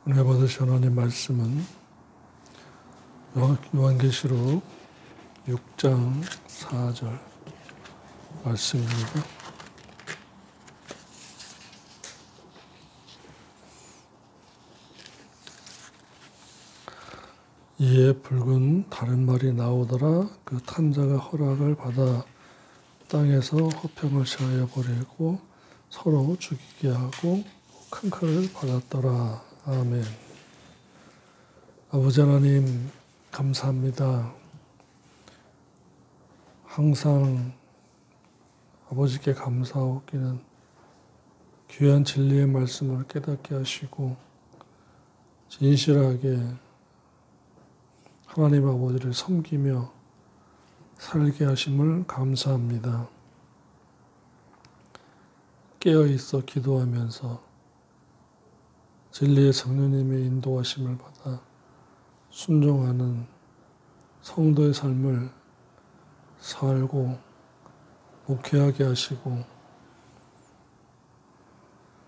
은혜 받으신 하나님 말씀은 요한계시록 6장 4절 말씀입니다. 이에 붉은 다른 말이 나오더라. 그 탄자가 허락을 받아 땅에서 화평을 제하여 버리고 서로 죽이게 하고 큰 칼을 받았더라. 아멘. 아버지 하나님 감사합니다. 항상 아버지께 감사하기는 귀한 진리의 말씀을 깨닫게 하시고 진실하게 하나님 아버지를 섬기며 살게 하심을 감사합니다. 깨어있어 기도하면서 진리의 성령님의 인도하심을 받아 순종하는 성도의 삶을 살고 목회하게 하시고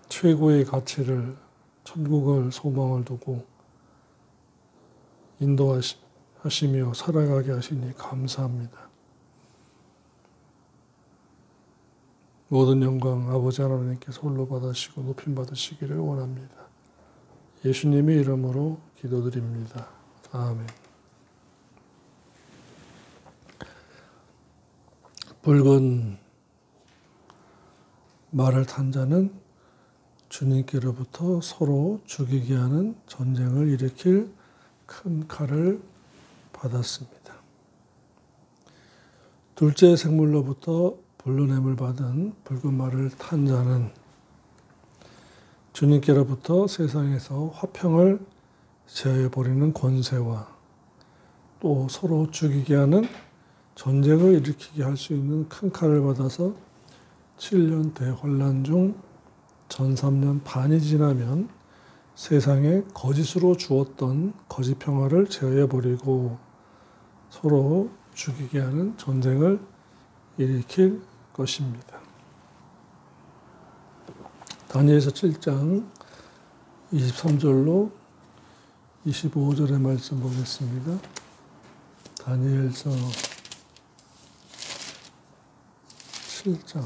최고의 가치를 천국을 소망을 두고 인도하시며 살아가게 하시니 감사합니다. 모든 영광 아버지 하나님께서 홀로 받으시고 높임 받으시기를 원합니다. 예수님의 이름으로 기도드립니다. 아멘. 붉은 말을 탄 자는 주님께로부터 서로 죽이게 하는 전쟁을 일으킬 큰 칼을 받았습니다. 둘째 생물로부터 불러냄을 받은 붉은 말을 탄 자는 주님께로부터 세상에서 화평을 제하여 버리는 권세와 또 서로 죽이게 하는 전쟁을 일으키게 할 수 있는 큰 칼을 받아서 7년 대환란 중 전 3년 반이 지나면 세상에 거짓으로 주었던 거짓 평화를 제하여 버리고 서로 죽이게 하는 전쟁을 일으킬 것입니다. 다니엘서 7장 23절로 25절의 말씀 보겠습니다. 다니엘서 7장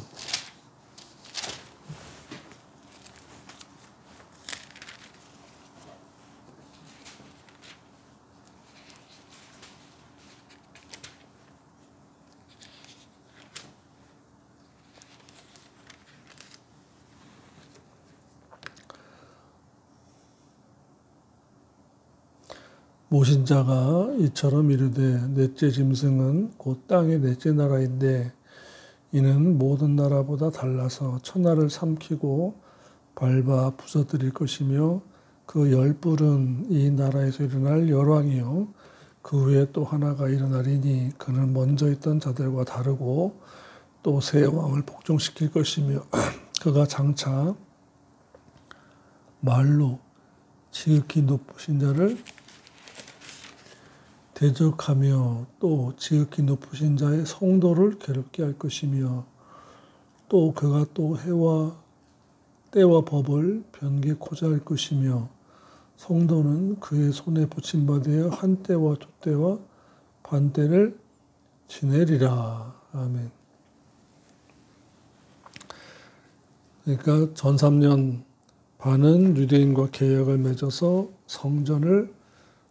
모신자가 이처럼 이르되 넷째 짐승은 곧 땅의 넷째 나라인데 이는 모든 나라보다 달라서 천하를 삼키고 밟아 부서뜨릴 것이며 그 열뿔은 이 나라에서 일어날 열왕이요 그 후에 또 하나가 일어나리니 그는 먼저 있던 자들과 다르고 또 새 왕을 복종시킬 것이며 그가 장차 말로 지극히 높으신 자를 대적하며 또 지극히 높으신 자의 성도를 괴롭게 할 것이며 또 그가 또 해와 때와 법을 변개코자 할 것이며 성도는 그의 손에 붙임받아 한 때와 두 때와 반 때를 지내리라. 아멘. 그러니까 전 3년 반은 유대인과 계약을 맺어서 성전을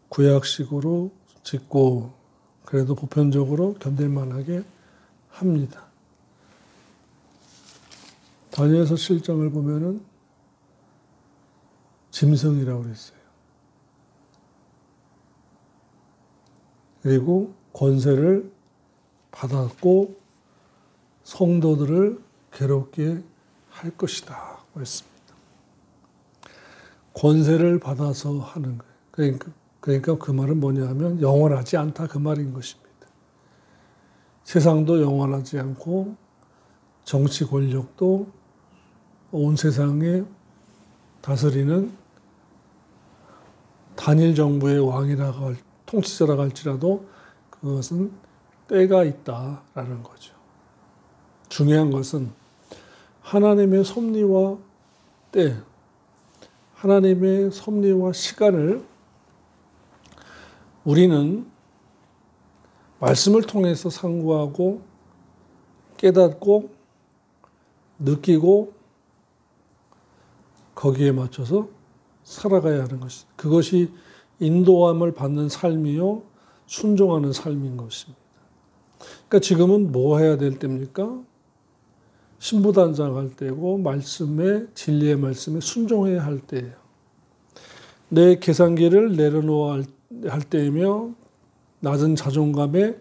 구약식으로 짓고 그래도 보편적으로 견딜만하게 합니다. 다니엘서 7장을 보면은 짐승이라고 그랬어요. 그리고 권세를 받았고 성도들을 괴롭게 할 것이다 했습니다. 권세를 받아서 하는 거예요. 그러니까 그 말은 뭐냐 하면 영원하지 않다 그 말인 것입니다. 세상도 영원하지 않고 정치 권력도 온 세상에 다스리는 단일 정부의 왕이라고 통치자라고 할지라도 그것은 때가 있다라는 거죠. 중요한 것은 하나님의 섭리와 때, 하나님의 섭리와 시간을 우리는 말씀을 통해서 상고하고 깨닫고 느끼고 거기에 맞춰서 살아가야 하는 것입니다. 그것이 인도함을 받는 삶이요 순종하는 삶인 것입니다. 그러니까 지금은 뭐 해야 될 때입니까? 신부단장할 때고 말씀에 진리의 말씀에 순종해야 할 때예요. 내 계산기를 내려놓아야 할 때이며 낮은 자존감에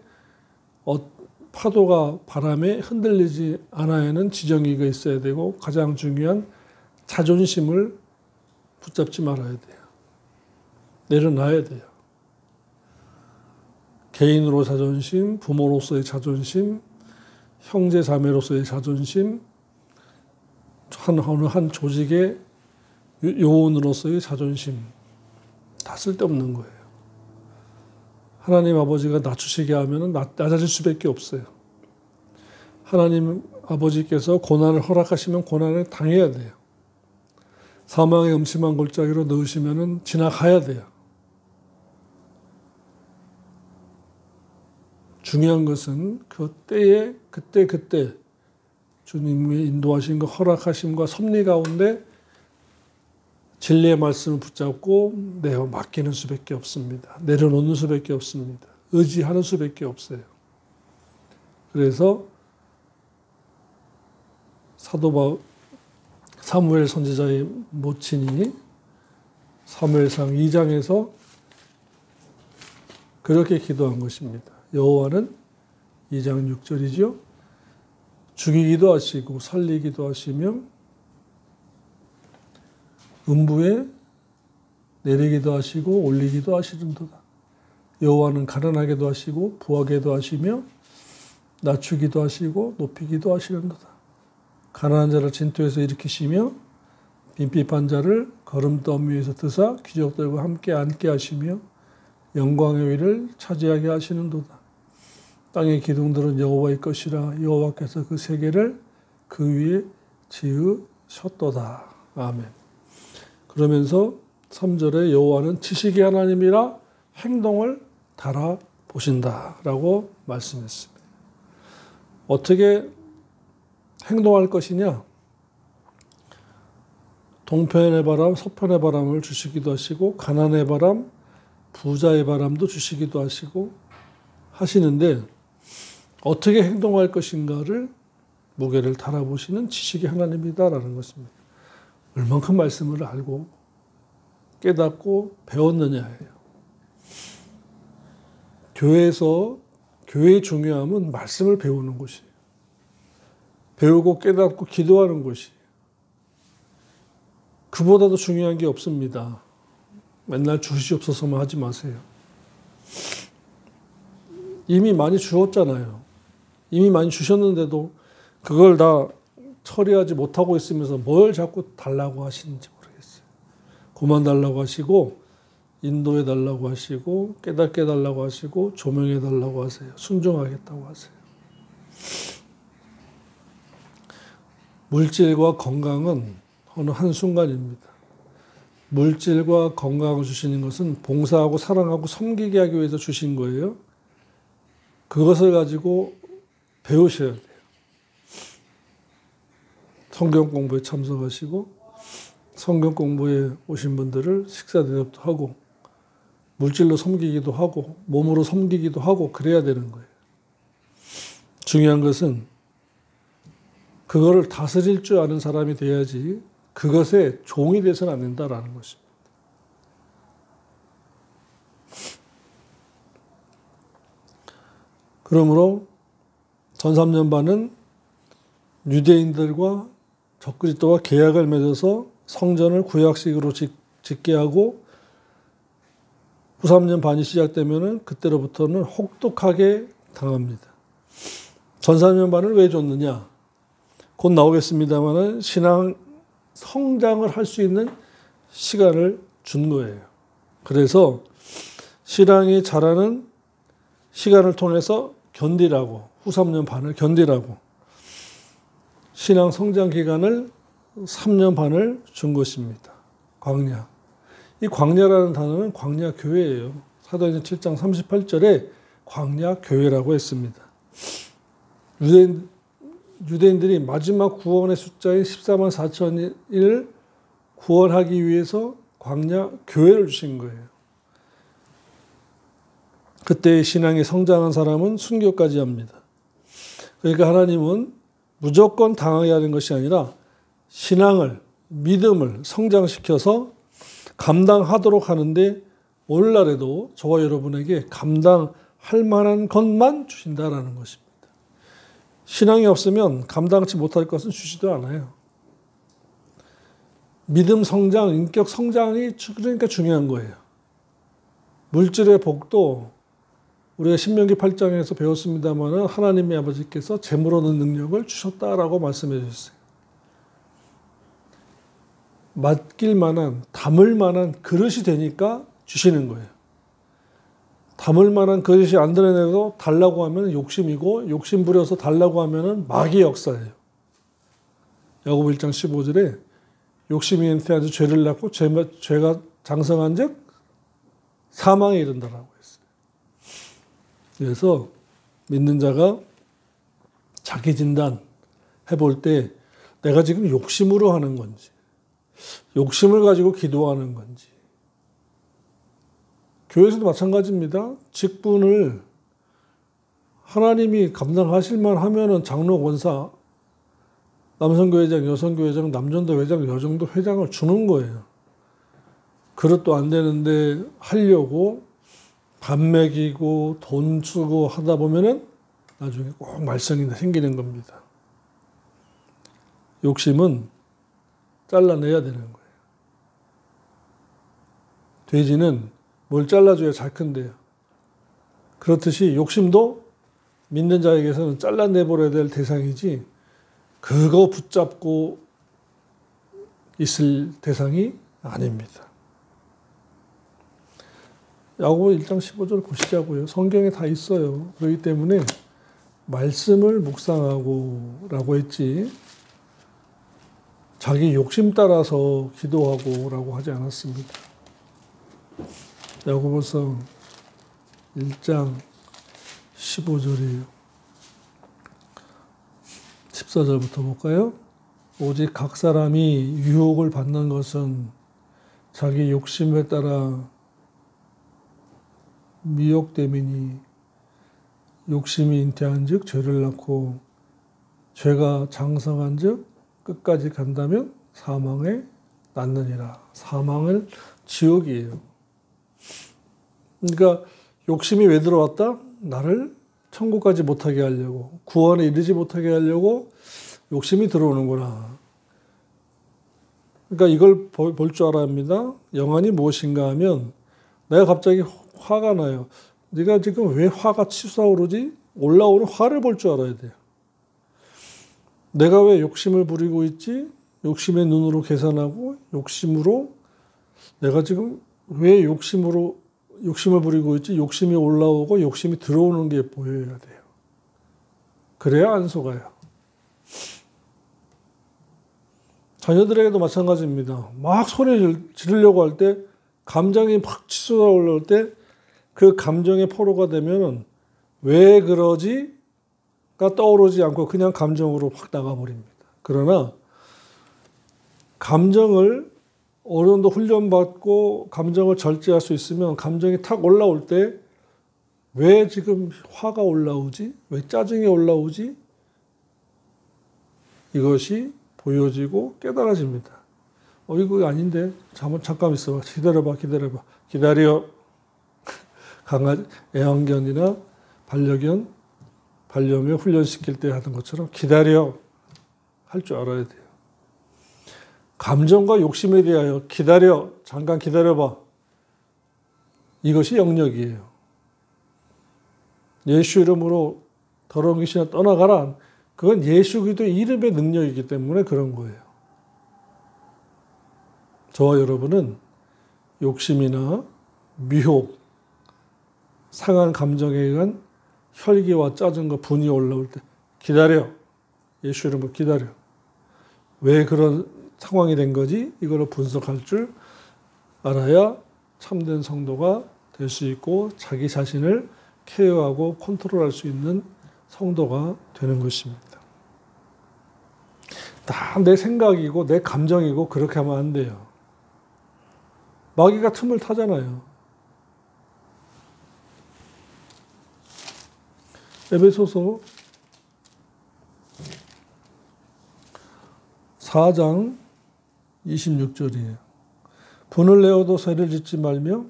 파도가 바람에 흔들리지 않아야 하는 지정의가 있어야 되고 가장 중요한 자존심을 붙잡지 말아야 돼요. 내려놔야 돼요. 개인으로 자존심, 부모로서의 자존심, 형제 자매로서의 자존심, 어느 한 조직의 요원으로서의 자존심 다 쓸데없는 거예요. 하나님 아버지가 낮추시게 하면 낮아질 수밖에 없어요. 하나님 아버지께서 고난을 허락하시면 고난을 당해야 돼요. 사망의 음침한 골짜기로 넣으시면 지나가야 돼요. 중요한 것은 그 때에 그때 주님의 인도하심과 허락하심과 섭리 가운데 진리의 말씀을 붙잡고 맡기는 수밖에 없습니다. 내려놓는 수밖에 없습니다. 의지하는 수밖에 없어요. 그래서 사무엘 선지자의 모친이 사무엘상 2장에서 그렇게 기도한 것입니다. 여호와는 2장 6절이죠. 죽이기도 하시고 살리기도 하시며 음부에 내리기도 하시고 올리기도 하시는도다. 여호와는 가난하게도 하시고 부하게도 하시며 낮추기도 하시고 높이기도 하시는도다. 가난한 자를 진토에서 일으키시며 빈핍한 자를 거름덤 위에서 드사 귀족들과 함께 앉게 하시며 영광의 위를 차지하게 하시는도다. 땅의 기둥들은 여호와의 것이라 여호와께서 그 세계를 그 위에 지으셨도다. 아멘. 그러면서 3절에 여호와는 지식의 하나님이라 행동을 달아보신다라고 말씀했습니다. 어떻게 행동할 것이냐? 동편의 바람, 서편의 바람을 주시기도 하시고 가난의 바람, 부자의 바람도 주시기도 하시는데 어떻게 행동할 것인가를 무게를 달아보시는 지식의 하나님이다라는 것입니다. 얼만큼 말씀을 알고 깨닫고 배웠느냐예요. 교회의 중요함은 말씀을 배우는 것이에요. 배우고 깨닫고 기도하는 것이에요. 그보다도 중요한 게 없습니다. 맨날 주시옵소서만 하지 마세요. 이미 많이 주었잖아요. 이미 많이 주셨는데도 그걸 다 처리하지 못하고 있으면서 뭘 자꾸 달라고 하시는지 모르겠어요. 그만 달라고 하시고 인도해 달라고 하시고 깨닫게 달라고 하시고 조명해 달라고 하세요. 순종하겠다고 하세요. 물질과 건강은 어느 한순간입니다. 물질과 건강을 주시는 것은 봉사하고 사랑하고 섬기게 하기 위해서 주신 거예요. 그것을 가지고 배우셔야 돼요. 성경 공부에 참석하시고 성경 공부에 오신 분들을 식사 대접도 하고 물질로 섬기기도 하고 몸으로 섬기기도 하고 그래야 되는 거예요. 중요한 것은 그거를 다스릴 줄 아는 사람이 돼야지 그것에 종이 돼서는 안 된다라는 것입니다. 그러므로 전 3년 반은 유대인들과 적그리스도와 계약을 맺어서 성전을 구약식으로 짓게 하고 후 3년 반이 시작되면은 그때로부터는 혹독하게 당합니다. 전 3년 반을 왜 줬느냐? 곧 나오겠습니다만은 신앙 성장을 할 수 있는 시간을 준 거예요. 그래서 신앙이 자라는 시간을 통해서 견디라고 후 3년 반을 견디라고 신앙 성장 기간을 3년 반을 준 것입니다. 광야. 이 광야라는 단어는 광야 교회예요. 사도행전 7장 38절에 광야 교회라고 했습니다. 유대인들이 마지막 구원의 숫자인 14만 4천을 구원하기 위해서 광야 교회를 주신 거예요. 그때 신앙이 성장한 사람은 순교까지 합니다. 그러니까 하나님은 무조건 당하게 하는 것이 아니라 신앙을, 믿음을 성장시켜서 감당하도록 하는데 오늘날에도 저와 여러분에게 감당할 만한 것만 주신다라는 것입니다. 신앙이 없으면 감당치 못할 것은 주지도 않아요. 믿음 성장, 인격 성장이 그러니까 중요한 거예요. 물질의 복도 우리가 신명기 8장에서 배웠습니다만 하나님의 아버지께서 재물 얻는 능력을 주셨다라고 말씀해 주셨어요. 맡길 만한, 담을 만한 그릇이 되니까 주시는 거예요. 담을 만한 그릇이 안 드러내도 달라고 하면 욕심이고 욕심 부려서 달라고 하면 마귀의 역사예요. 야고보 1장 15절에 욕심이 잉태하여 죄를 낳고 죄가 장성한 즉 사망에 이른다라고 했어요. 그래서 믿는 자가 자기 진단 해볼 때 내가 지금 욕심으로 하는 건지 욕심을 가지고 기도하는 건지 교회에서도 마찬가지입니다. 직분을 하나님이 감당하실 만하면은 장로, 권사, 남성교회장, 여성교회장, 남전도 회장, 여정도 회장을 주는 거예요. 그릇도 안 되는데 하려고 밥 먹이고 돈 주고 하다 보면은 나중에 꼭 말썽이 생기는 겁니다. 욕심은 잘라내야 되는 거예요. 돼지는 뭘 잘라줘야 잘 큰대요. 그렇듯이 욕심도 믿는 자에게서는 잘라내버려야 될 대상이지 그거 붙잡고 있을 대상이 아닙니다. 야고보 1장 15절 보시자고요. 성경에 다 있어요. 그렇기 때문에 말씀을 묵상하고 라고 했지 자기 욕심 따라서 기도하고 라고 하지 않았습니다. 야고보서 1장 15절이에요. 14절부터 볼까요? 오직 각 사람이 유혹을 받는 것은 자기 욕심에 따라 미혹됨이니 욕심이 잉태한 즉 죄를 낳고 죄가 장성한 즉 끝까지 간다면 사망에 낳느니라. 사망을 지옥이에요. 그러니까 욕심이 왜 들어왔다? 나를 천국까지 못하게 하려고 구원에 이르지 못하게 하려고 욕심이 들어오는구나. 그러니까 이걸 볼 줄 알아야 합니다. 영안이 무엇인가 하면 내가 갑자기 화가 나요. 네가 지금 왜 화가 치솟아오르지? 올라오는 화를 볼 줄 알아야 돼요. 내가 왜 욕심을 부리고 있지? 욕심의 눈으로 계산하고 욕심으로 내가 지금 왜 욕심을 부리고 있지? 욕심이 올라오고 욕심이 들어오는 게 보여야 돼요. 그래야 안 속아요. 자녀들에게도 마찬가지입니다. 막 소리 지르려고 할 때 감정이 막 치솟아 올라올 때 그 감정의 포로가 되면 왜 그러지가 떠오르지 않고 그냥 감정으로 확 나가버립니다. 그러나 감정을 어느 정도 훈련받고 감정을 절제할 수 있으면 감정이 탁 올라올 때 왜 지금 화가 올라오지? 왜 짜증이 올라오지? 이것이 보여지고 깨달아집니다. 이거 아닌데 잠깐 있어봐. 기다려봐. 기다려. 강아지 애완견이나 반려견 반려묘 훈련시킬 때 하는 것처럼 기다려 할 줄 알아야 돼요. 감정과 욕심에 대하여 기다려, 잠깐 기다려봐. 이것이 영역이에요. 예수 이름으로 더러운 귀신아 떠나가라. 그건 예수 그리스도의 이름의 능력이기 때문에 그런 거예요. 저와 여러분은 욕심이나 미혹, 상한 감정에 의한 혈기와 짜증과 분이 올라올 때 기다려. 예수 이름으로 기다려. 왜 그런 상황이 된 거지? 이걸 분석할 줄 알아야 참된 성도가 될 수 있고 자기 자신을 케어하고 컨트롤할 수 있는 성도가 되는 것입니다. 다 내 생각이고 내 감정이고 그렇게 하면 안 돼요. 마귀가 틈을 타잖아요. 에베소서 4장 26절이에요. 분을 내어도 죄를 짓지 말며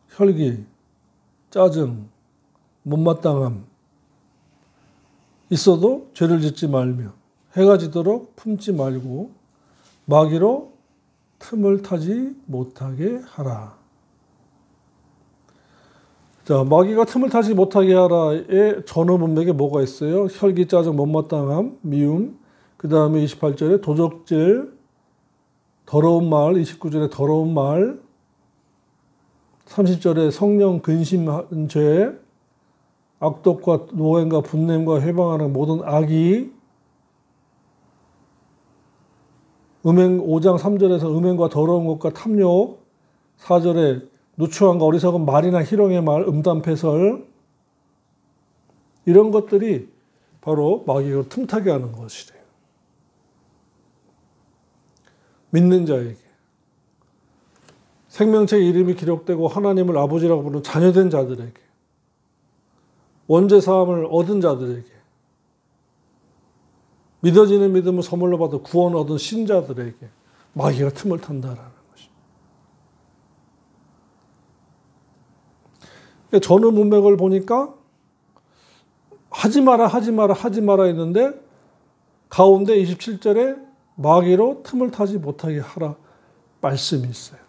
혈기, 짜증, 못마땅함 있어도 죄를 짓지 말며 해가 지도록 품지 말고 마귀로 틈을 타지 못하게 하라. 자, 마귀가 틈을 타지 못하게 하라의 전어 문맥에 뭐가 있어요? 혈기, 짜증, 못마땅함, 미움, 그 다음에 28절에 도적질, 더러운 말, 29절에 더러운 말, 30절에 성령 근심한 죄, 악독과 노행과 분냄과 회방하는 모든 악이, 음행 5장 3절에서 음행과 더러운 것과 탐욕, 4절에 누추함과 어리석은 말이나 희롱의 말, 음담패설, 이런 것들이 바로 마귀가 틈타게 하는 것이래요. 믿는 자에게, 생명체의 이름이 기록되고 하나님을 아버지라고 부르는 자녀된 자들에게, 원죄사함을 얻은 자들에게, 믿어지는 믿음을 선물로 받아 구원 얻은 신자들에게 마귀가 틈을 탄다라는 것입니다. 전후 문맥을 보니까 하지 마라 했는데 가운데 27절에 마귀로 틈을 타지 못하게 하라 말씀이 있어요.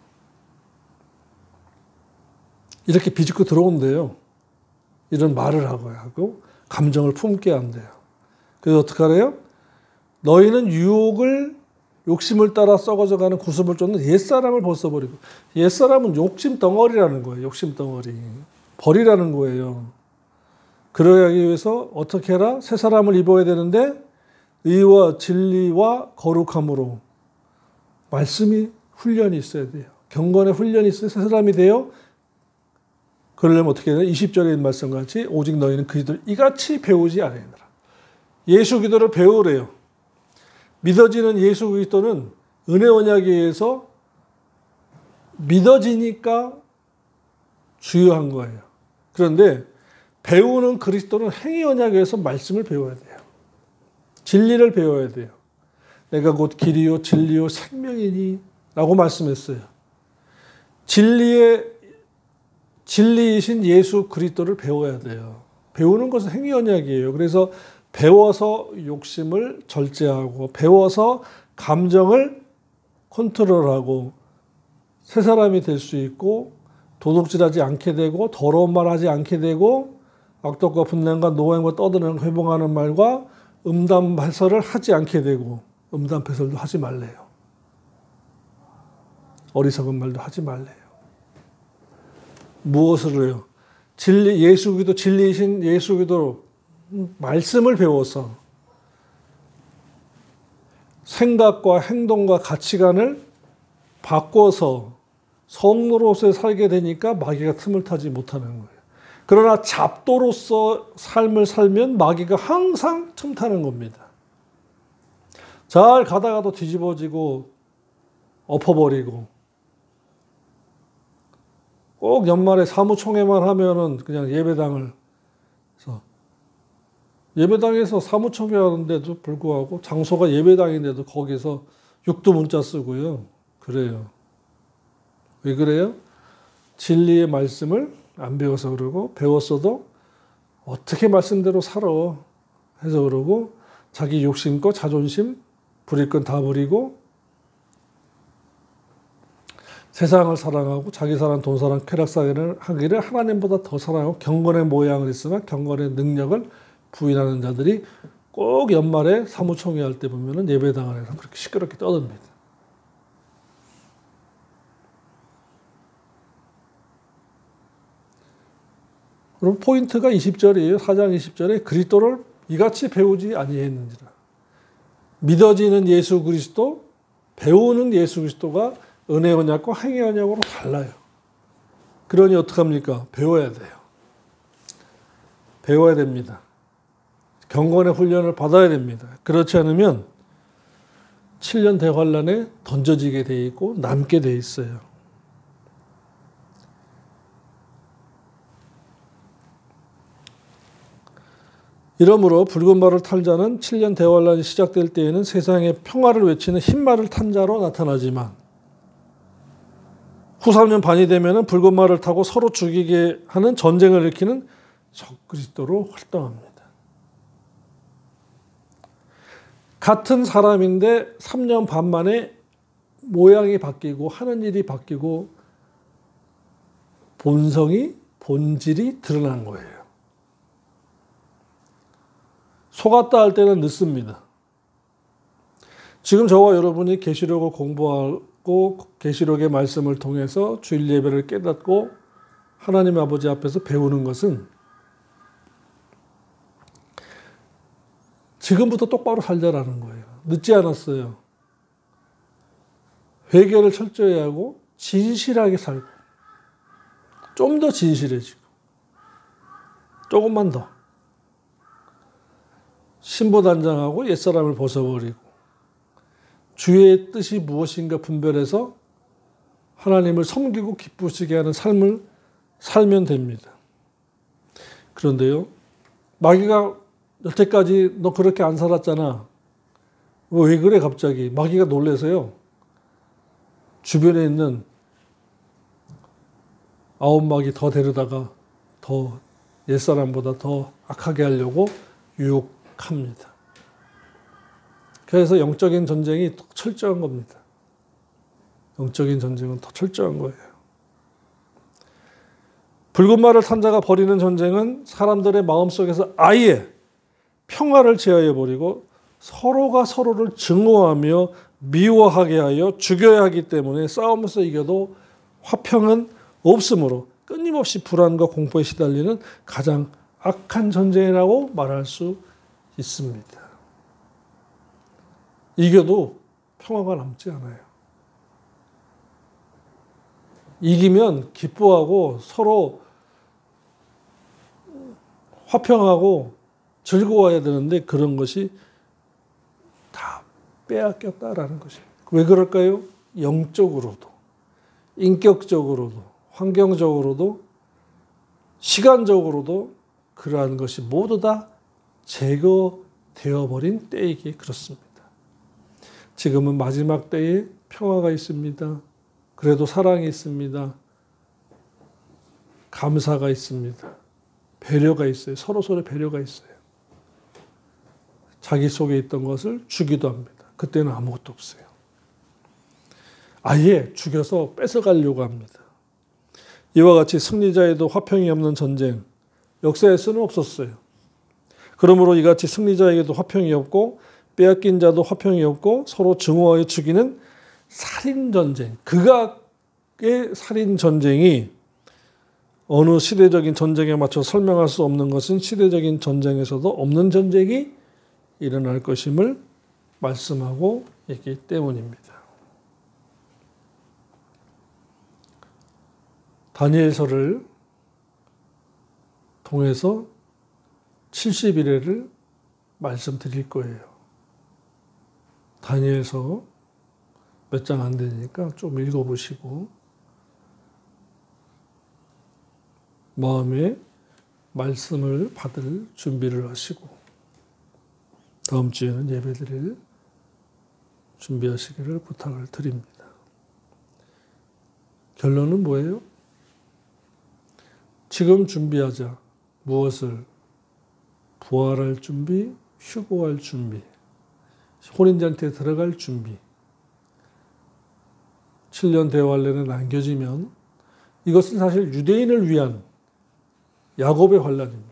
이렇게 비집고 들어온대요. 이런 말을 하고 감정을 품게 한대요. 그래서 어떻게 하래요? 너희는 유혹을 욕심을 따라 썩어져가는 구습을 쫓는 옛사람을 벗어버리고, 옛사람은 욕심 덩어리라는 거예요. 욕심 덩어리. 버리라는 거예요. 그러기 위해서 어떻게 해라? 새 사람을 입어야 되는데 의와 진리와 거룩함으로 말씀이 훈련이 있어야 돼요. 경건의 훈련이 있어야 새 사람이 돼요. 그러려면 어떻게 해야 돼요? 20절에 있는 말씀같이 오직 너희는 그리스도를 이같이 배우지 아니하느라. 예수 기도를 배우래요. 믿어지는 예수 그리스도는 은혜 언약에 의해서 믿어지니까 주요한 거예요. 그런데 배우는 그리스도는 행위 언약에 의해서 말씀을 배워야 돼요. 진리를 배워야 돼요. 내가 곧 길이요 진리요 생명이니 라고 말씀했어요. 진리이신 예수 그리스도를 배워야 돼요. 배우는 것은 행위 언약이에요. 그래서 배워서 욕심을 절제하고 배워서 감정을 컨트롤하고 새 사람이 될 수 있고 도둑질하지 않게 되고 더러운 말 하지 않게 되고 악독과 분냄과 노행과 떠드는 회봉하는 말과 음담패설을 하지 않게 되고 음담패설도 하지 말래요. 어리석은 말도 하지 말래요. 무엇을 해요? 진리 예수 그리스도 진리이신 예수 그리스도 말씀을 배워서 생각과 행동과 가치관을 바꿔서 성도로서 살게 되니까 마귀가 틈을 타지 못하는 거예요. 그러나 잡도로서 삶을 살면 마귀가 항상 틈 타는 겁니다. 잘 가다가도 뒤집어지고 엎어버리고 꼭 연말에 사무총회만 하면은 그냥 예배당에서 사무총회 하는데도 불구하고 장소가 예배당인데도 거기서 육두문자 쓰고요. 그래요. 왜 그래요? 진리의 말씀을 안 배워서 그러고 배웠어도 어떻게 말씀대로 살아 해서 그러고 자기 욕심과 자존심 부릴 건 다 버리고 세상을 사랑하고 자기 사랑, 돈 사랑, 쾌락 사랑을 하기를 하나님보다 더 사랑하고 경건의 모양을 있으나 경건의 능력을 부인하는 자들이 꼭 연말에 사무총회 할 때 보면은 예배당 안에서 그렇게 시끄럽게 떠듭니다. 그럼 포인트가 20절이에요. 4장 20절에 그리스도를 이같이 배우지 아니했는지라. 믿어지는 예수 그리스도, 배우는 예수 그리스도가 은혜 언약과 행위 언약으로 달라요. 그러니 어떡합니까? 배워야 돼요. 배워야 됩니다. 경건의 훈련을 받아야 됩니다. 그렇지 않으면 7년 대환란에 던져지게 돼 있고 남게 돼 있어요. 이러므로 붉은 말을 탈 자는 7년 대환란이 시작될 때에는 세상에 평화를 외치는 흰 말을 탄 자로 나타나지만 후 3년 반이 되면 붉은 말을 타고 서로 죽이게 하는 전쟁을 일으키는 적그리스도로 활동합니다. 같은 사람인데 3년 반 만에 모양이 바뀌고 하는 일이 바뀌고 본질이 드러난 거예요. 속았다 할 때는 늦습니다. 지금 저와 여러분이 계시록을 공부하고 계시록의 말씀을 통해서 주일 예배를 깨닫고 하나님 아버지 앞에서 배우는 것은 지금부터 똑바로 살자라는 거예요. 늦지 않았어요. 회개를 철저히 하고 진실하게 살고 좀 더 진실해지고 조금만 더 신보단장하고 옛사람을 벗어버리고 주의 뜻이 무엇인가 분별해서 하나님을 섬기고 기쁘시게 하는 삶을 살면 됩니다. 그런데요, 마귀가 여태까지 너 그렇게 안 살았잖아. 왜 그래 갑자기? 마귀가 놀라서요. 주변에 있는 9마귀 더 데려다가 더 옛사람보다 더 악하게 하려고 유혹합니다. 그래서 영적인 전쟁이 더 철저한 겁니다. 영적인 전쟁은 더 철저한 거예요. 붉은 말을 탄 자가 벌이는 전쟁은 사람들의 마음속에서 아예 평화를 제하여 버리고 서로가 서로를 증오하며 미워하게 하여 죽여야 하기 때문에 싸우면서 이겨도 화평은 없으므로 끊임없이 불안과 공포에 시달리는 가장 악한 전쟁이라고 말할 수 있습니다. 이겨도 평화가 남지 않아요. 이기면 기뻐하고 서로 화평하고 즐거워야 되는데 그런 것이 다 빼앗겼다라는 것입니다. 왜 그럴까요? 영적으로도, 인격적으로도, 환경적으로도, 시간적으로도 그러한 것이 모두 다 제거되어 버린 때이기에 그렇습니다. 지금은 마지막 때에 평화가 있습니다. 그래도 사랑이 있습니다. 감사가 있습니다. 배려가 있어요. 서로 배려가 있어요. 자기 속에 있던 것을 주기도 합니다. 그때는 아무것도 없어요. 아예 죽여서 뺏어가려고 합니다. 이와 같이 승리자에도 화평이 없는 전쟁, 역사에서는 없었어요. 그러므로 이같이 승리자에게도 화평이 없고 빼앗긴 자도 화평이 없고 서로 증오하여 죽이는 살인전쟁, 극악의 살인전쟁이 어느 시대적인 전쟁에 맞춰 설명할 수 없는 것은 시대적인 전쟁에서도 없는 전쟁이 일어날 것임을 말씀하고 있기 때문입니다. 다니엘서를 통해서 70일회를 말씀드릴 거예요. 다니엘서 몇 장 안 되니까 좀 읽어보시고 마음에 말씀을 받을 준비를 하시고 다음 주에는 예배드릴 준비하시기를 부탁을 드립니다. 결론은 뭐예요? 지금 준비하자. 무엇을? 부활할 준비, 휴거할 준비, 혼인잔치에 들어갈 준비. 7년 대환란에 남겨지면 이것은 사실 유대인을 위한 야곱의 환란입니다.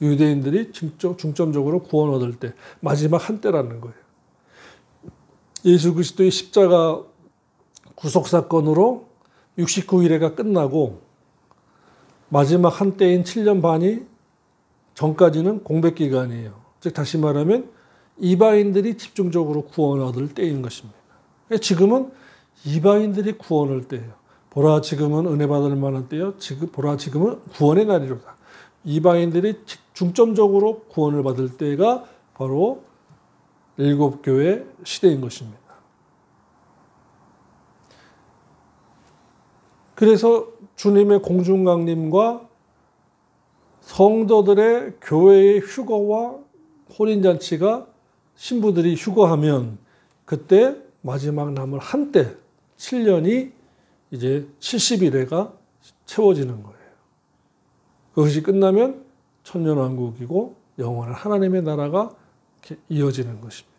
유대인들이 중점적으로 구원 얻을 때 마지막 한때라는 거예요. 예수 그리스도의 십자가 구속사건으로 69일회가 끝나고 마지막 한때인 7년 반이 전까지는 공백기간이에요. 즉 다시 말하면 이방인들이 집중적으로 구원 얻을 때인 것입니다. 지금은 이방인들이 구원을 때예요. 보라 지금은 은혜 받을 만한 때요. 보라 지금은 구원의 날이로다. 이방인들이 중점적으로 구원을 받을 때가 바로 일곱 교회 시대인 것입니다. 그래서 주님의 공중강림과 성도들의 교회의 휴거와 혼인잔치가 신부들이 휴거하면 그때 마지막 남을 한때 7년이 이제 70일에가 채워지는 거예요. 그것이 끝나면 천년왕국이고 영원한 하나님의 나라가 이렇게 이어지는 것입니다.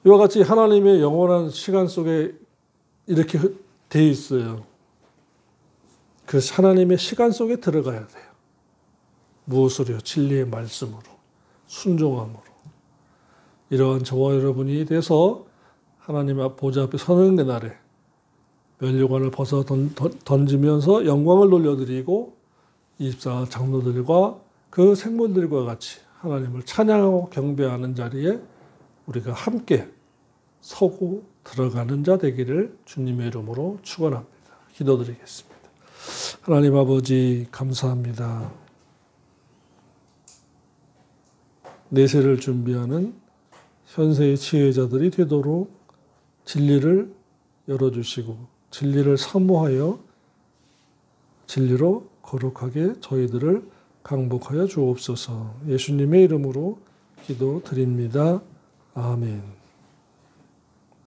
이와 같이 하나님의 영원한 시간 속에 이렇게 되어 있어요. 그래서 하나님의 시간 속에 들어가야 돼요. 무엇으로요? 진리의 말씀으로, 순종함으로. 이러한 저와 여러분이 돼서 하나님 앞 보좌 앞에 서는 그날에 면류관을 벗어 던지면서 영광을 돌려드리고 24 장로들과 그 생물들과 같이 하나님을 찬양하고 경배하는 자리에 우리가 함께 서고 들어가는 자 되기를 주님의 이름으로 축원합니다. 기도드리겠습니다. 하나님 아버지 감사합니다. 내세를 준비하는 현세의 지혜자들이 되도록 진리를 열어주시고 진리를 사모하여 진리로 거룩하게 저희들을 강복하여 주옵소서. 예수님의 이름으로 기도드립니다. 아멘.